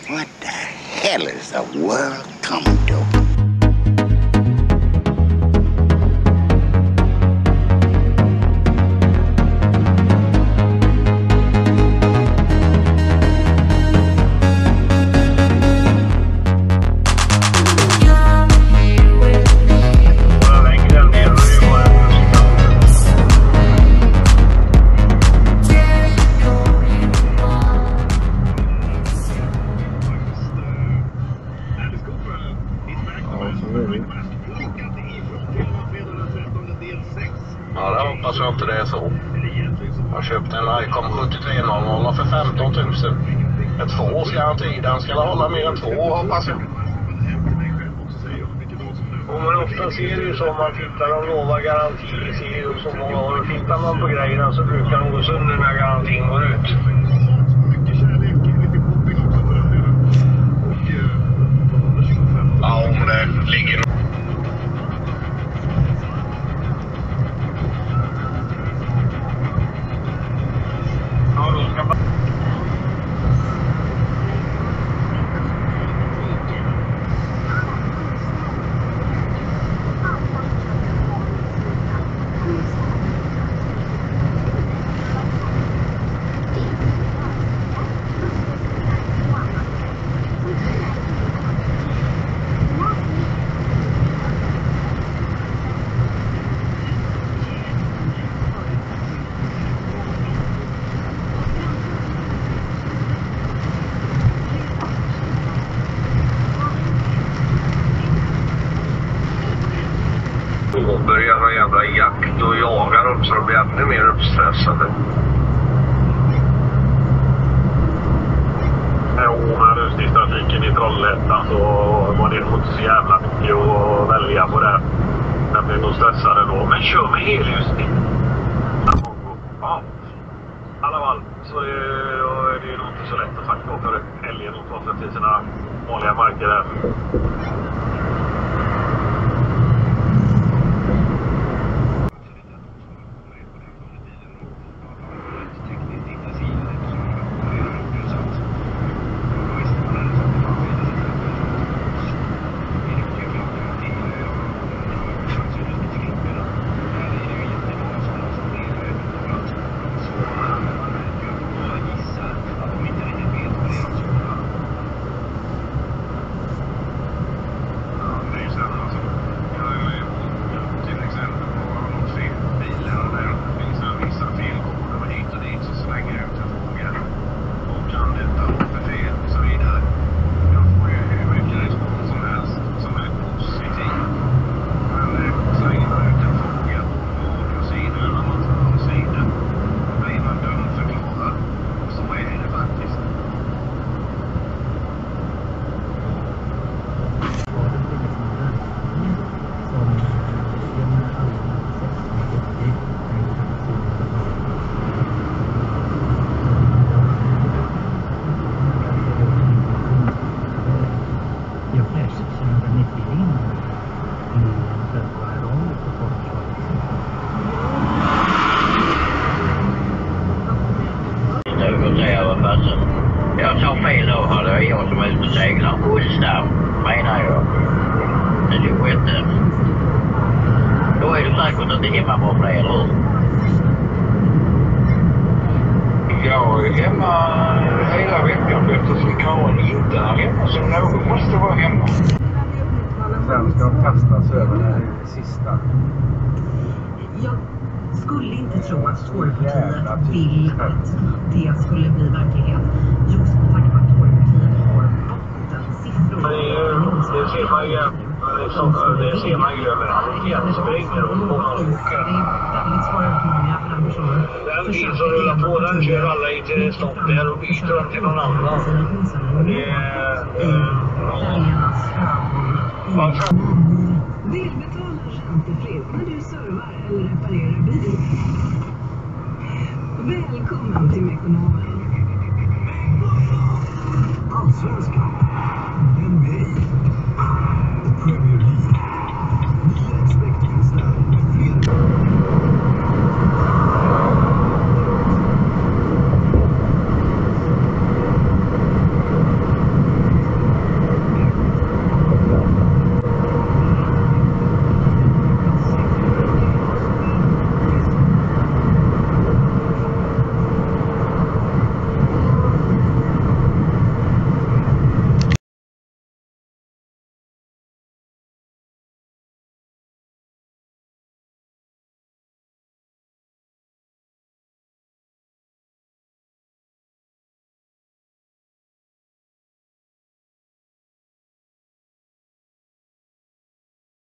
What the hell is the world come to? Ja, det hoppas jag inte det är så. Jag köpte en Icom 7300 för 15 000. Ett 2 års garanti, den ska hålla mer än 2 år hoppas jag. Och men ofta ser det ju så, man tittar och lovar garanti, ser ju så många år. Och tittar man på grejerna så brukar de gå sönder när garantin går ut. Ja, om det ligger och börjar ha jävla jakt och jaga dem så de blir ännu mer uppstressade. Jo, men rusningstrafiken i Trollhättan så var det nog inte så jävla mycket att välja på det. Den blir nog stressade då. Men kör med helljusning. Ja, i alla fall. Så det är nog inte så lätt att faktiskt åka älgen och ta sig till sina vanliga marker där. Jag tar fel då, det är jag som är ute och seglar på onsdag, menar jag. Det är ju sjätte. Då är det säkert att det är hemma på mig, eller hur? Jag är hemma hela veckan eftersom Karin inte är hemma, så någon måste vara hemma. Sen ska de kastas över det sista. Jag skulle inte tro att Torypartiet vill att det skulle bli verklighet. Just med tanke på att Torypartiet har bottensiffror. Det ser man ju. Det ser man ju överallt igen. Springer och på någon åker. Det är väldigt svåra utmaningar för den personen. Den bil som rullar på, den kör alla i till stopp där och byter den till någon annan. Det är... Välbetald räntefritt när du servar eller reparerar bil. Välkommen till Mekonomen. Allsvenskan.